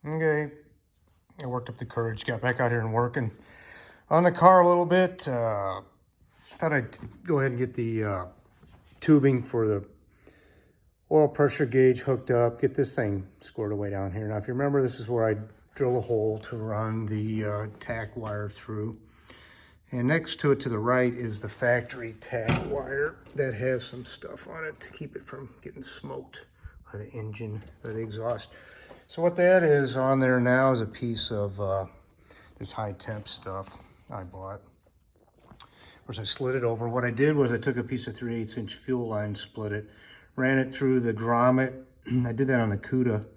Okay, I worked up the courage, got back out here and working on the car a little bit. Thought I'd go ahead and get the tubing for the oil pressure gauge hooked up, get this thing squared away down here. Now, if you remember, this is where I drill a hole to run the tack wire through. And next to it to the right is the factory tack wire that has some stuff on it to keep it from getting smoked by the engine, by the exhaust. So what that is on there now is a piece of this high temp stuff I bought. Of course, I slid it over. What I did was I took a piece of 3/8 inch fuel line, split it, ran it through the grommet. I did that on the CUDA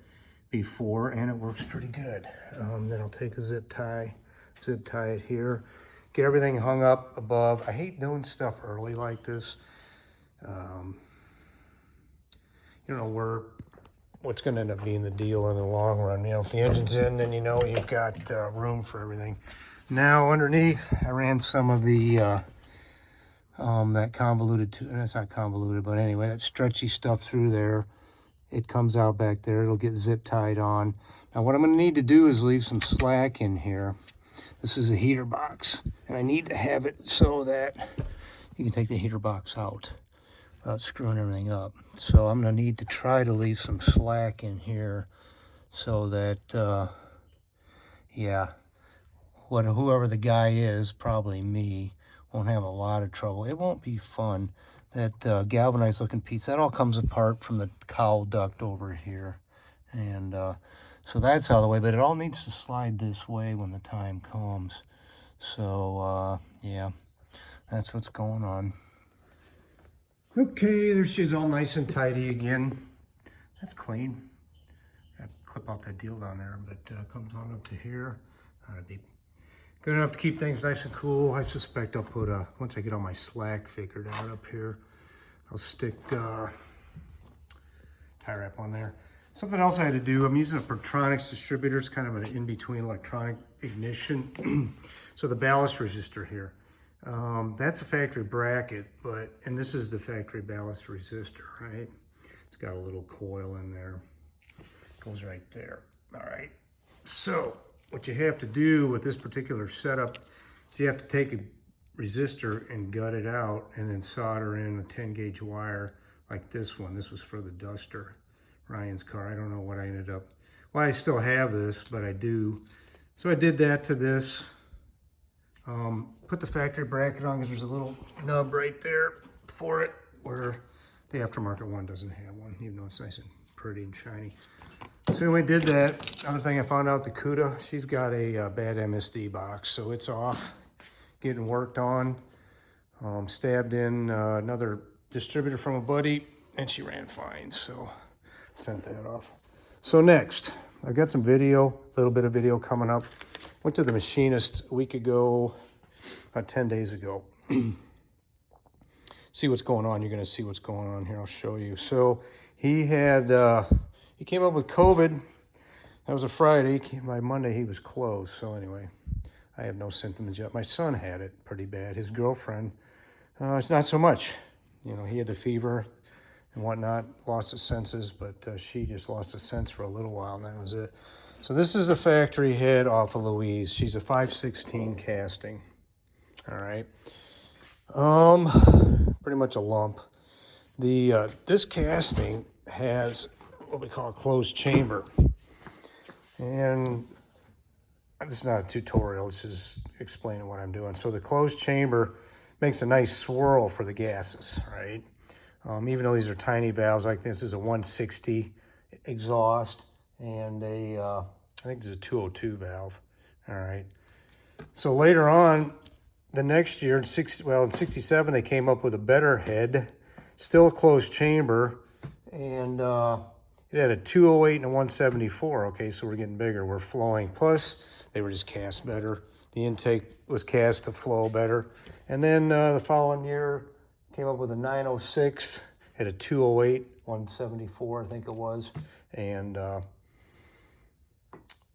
before, and it works pretty good. Then I'll take a zip tie it here, get everything hung up above. I hate doing stuff early like this. You don't know what's going to end up being the deal in the long run. You know, if the engine's in, then you know you've got room for everything. Now underneath, I ran some of the that convoluted, that's not convoluted, but anyway, that stretchy stuff through there. It comes out back there. It'll get zip tied on. Now what I'm going to need to do is leave some slack in here. This is a heater box, and I need to have it so that you can take the heater box out without screwing everything up. So I'm going to need to try to leave some slack in here so that, yeah, whoever the guy is, probably me, won't have a lot of trouble. It won't be fun. That galvanized looking piece, that all comes apart from the cowl duct over here. And so that's out of the way, but it all needs to slide this way when the time comes. So yeah, that's what's going on. Okay, there she is, all nice and tidy again. That's clean. I clip out that deal down there, but comes on up to here. That'd be good enough to keep things nice and cool. I suspect I'll put once I get all my slack figured out up here, I'll stick tie wrap on there. Something else I had to do, I'm using a Pertronics distributor. It's kind of an in-between electronic ignition. So the ballast resistor here, that's a factory bracket, and this is the factory ballast resistor, right? It's got a little coil in there. Goes right there. All right. So what you have to do with this particular setup is you have to take a resistor and gut it out and then solder in a 10 gauge wire like this one. This was for the Duster, Ryan's car. I don't know what I ended up, well, I still have this, but I do. So I did that to this. Put the factory bracket on because there's a little nub right there for it, where the aftermarket one doesn't have one, even though it's nice and pretty and shiny. So we did that. Another thing I found out, the CUDA, she's got a bad MSD box, so it's off, getting worked on. Stabbed in another distributor from a buddy, and she ran fine, so sent that off. So next, I've got some video, a little bit of video coming up. Went to the machinist a week ago, about 10 days ago. See what's going on. You're going to see what's going on here. I'll show you. So he had, he came up with COVID. That was a Friday. By Monday, he was closed. So anyway, I have no symptoms yet. My son had it pretty bad. His girlfriend, it's not so much. You know, he had the fever and whatnot, lost his senses, but she just lost a sense for a little while, and that was it. So this is the factory head off of Louise. She's a 5/16 casting. All right. Pretty much a lump. The this casting has what we call a closed chamber, and this is not a tutorial. This is explaining what I'm doing. So the closed chamber makes a nice swirl for the gases, right? Even though these are tiny valves, like this is a 160 exhaust and I think it's a 202 valve. All right. So later on, the next year in 67, they came up with a better head, still a closed chamber, and it had a 208 and a 174. Okay, so we're getting bigger. We're flowing. Plus, they were just cast better. The intake was cast to flow better. And then the following year, came up with a 906, had a 208, 174, I think it was, and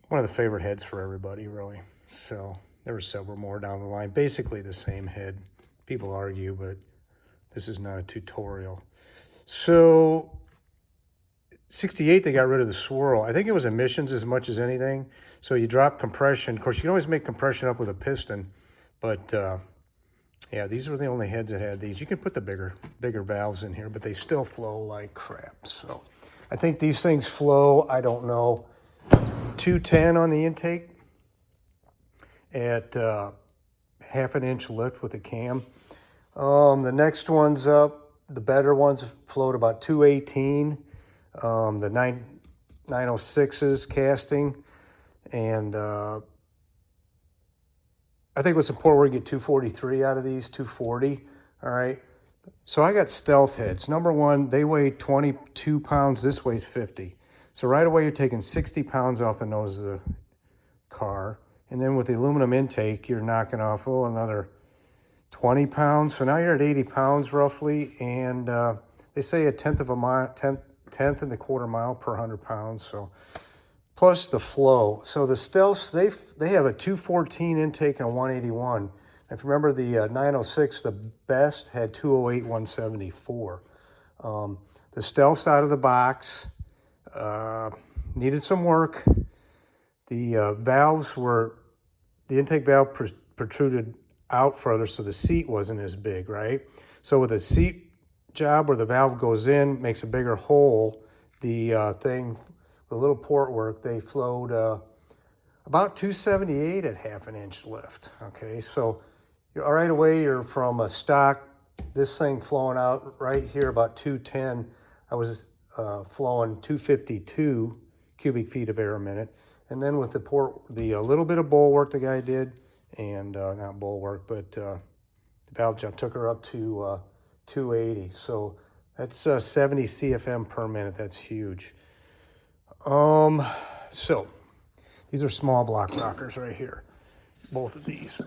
one of the favorite heads for everybody, really. So there were several more down the line. Basically the same head. People argue, but this is not a tutorial. So 68, they got rid of the swirl. I think it was emissions as much as anything. So you drop compression. Of course, you can always make compression up with a piston, but yeah, these were the only heads that had these. You can put the bigger valves in here, but they still flow like crap. So I think these things flow, I don't know, 210 on the intake at half an inch lift with a cam. The next one's up. The better ones float about 218. The 906s casting, and I think with support we get 243 out of these, 240. All right. So I got stealth heads. Number one, they weigh 22 pounds. This weighs 50. So right away you're taking 60 pounds off the nose of the car. And then with the aluminum intake, you're knocking off, another 20 pounds. So now you're at 80 pounds roughly. And they say a tenth and a quarter mile per 100 pounds. So plus the flow. So the stealths, they have a 214 intake and a 181. If you remember the 906, the best had 208, 174. The stealths out of the box needed some work. The valves were, the intake valve protruded out further, so the seat wasn't as big, right? So with a seat job where the valve goes in, makes a bigger hole, the little port work, they flowed about 278 at half an inch lift. Okay, so you're right away, you're from a stock, this thing flowing out right here about 210. I was flowing 252 cubic feet of air a minute. And then with the little bit of bowl work the guy did, and not bowl work, but the valve job took her up to 280. So that's 70 CFM per minute. That's huge. So these are small block rockers right here. Both of these.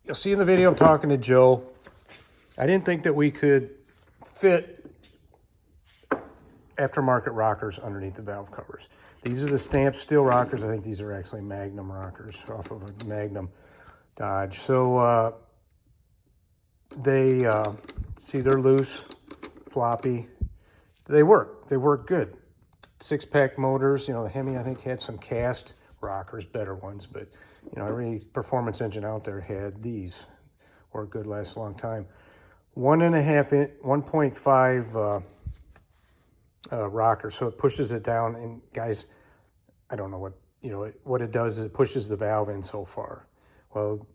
You'll see in the video I'm talking to Joe. I didn't think that we could fit aftermarket rockers underneath the valve covers. These are the stamped steel rockers. I think these are actually Magnum rockers off of a Magnum Dodge. So they, see, they're loose, floppy. They work good. 6-pack motors, the Hemi I think had some cast rockers, better ones, but every performance engine out there had these. Work good, last a long time. 1.5 rocker, so it pushes it down. And guys, I don't know what it does is it pushes the valve in so far. Well,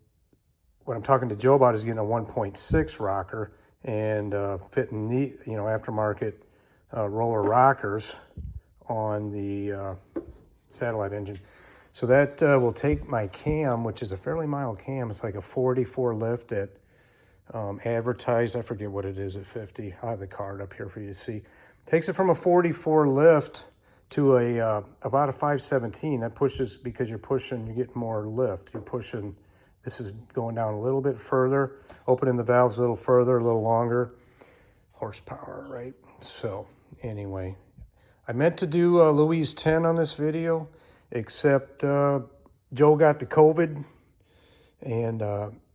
what I'm talking to Joe about is getting a 1.6 rocker and fitting the aftermarket roller rockers on the satellite engine. So that will take my cam, which is a fairly mild cam. It's like a 44 lift at advertised. I forget what it is at 50. I'll have the card up here for you to see. Takes it from a 44 lift to about a 517. That pushes, because you're getting more lift. You're pushing, this is going down a little bit further, opening the valves a little further, a little longer. Horsepower, right? So anyway, I meant to do Louise 10 on this video, except Joe got the COVID, and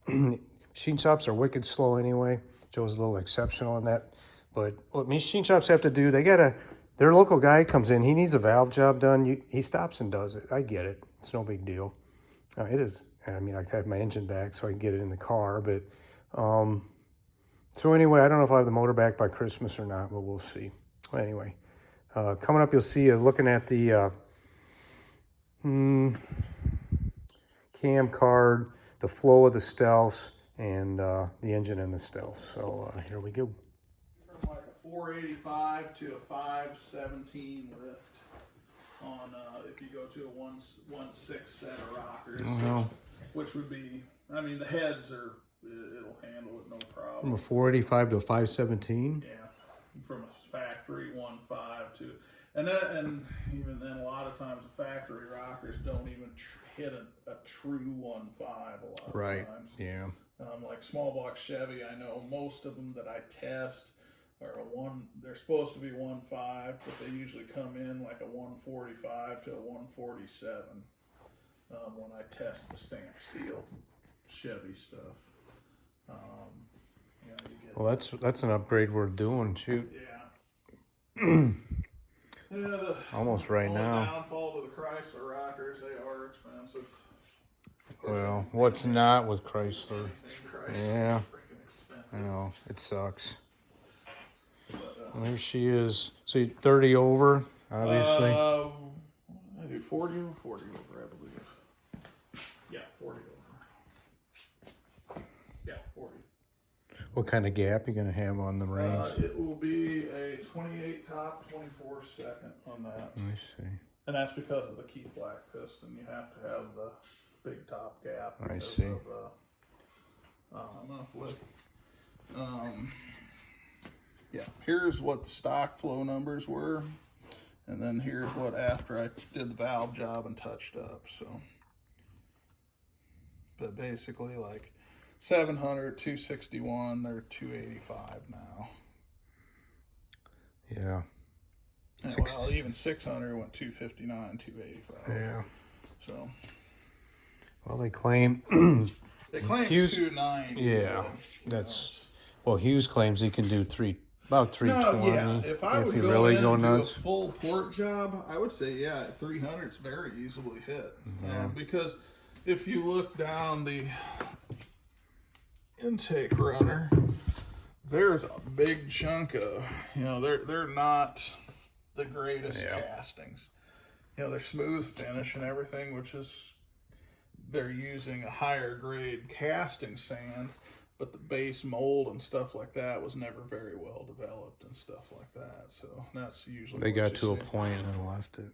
machine shops are wicked slow anyway. Joe's a little exceptional in that. But what machine shops have to do, their local guy comes in, he needs a valve job done, he stops and does it. I get it. It's no big deal. It is. I mean, I have my engine back so I can get it in the car. But so anyway, I don't know if I'll have the motor back by Christmas or not, but we'll see. Well, anyway, coming up, you'll see looking at the cam card, the flow of the stealths, and the engine in the stealth. So here we go. From like a 485 to a 517 lift on if you go to a 1.6 set of rockers, which would be, I mean, the heads it'll handle it no problem. From a 485 to a 517? Yeah, from a factory 1.5 to, and even then, a lot of times the factory rockers don't even hit a true 1.5 a lot of times. Yeah. Like small block Chevy, I know most of them that I test are they're supposed to be 1.5, but they usually come in like a 145 to a 147 when I test the stamped steel Chevy stuff. Well, that's an upgrade we're doing. Shoot. Yeah. Yeah, the almost right only now. downfall to the Chrysler rockers, they are expensive. Well, what's not with Chrysler? Chrysler Yeah, freaking expensive. I know, it sucks. But, Well, there she is. So 30 over, obviously. I do 40 over, I believe. Yeah, 40 over. Yeah, 40. What kind of gap you gonna have on the rings? It will be a 28 top, 24 second on that. I see. And that's because of the Keith Black piston. You have to have the big top gap. I Because see. Yeah, here's what the stock flow numbers were. And then here's what after I did the valve job and touched up. So, but basically like 700, 261, they're 285 now. Yeah. And well, even 600 went 259, 285. Yeah. So, Well, they claim. they claim Hughes, 290. yeah, that's. Well, Hughes claims he can do about 320. No, yeah. If I would you go really in go and nuts. do a full port job, I would say, yeah, 300 is very easily hit. Yeah. Because if you look down the intake runner, there's a big chunk of, they're not the greatest castings. They're smooth finish and everything, which is, they're using a higher grade casting sand, but the base mold and stuff like that was never very well developed and stuff like that. So that's usually They got what to you a see. point and left it.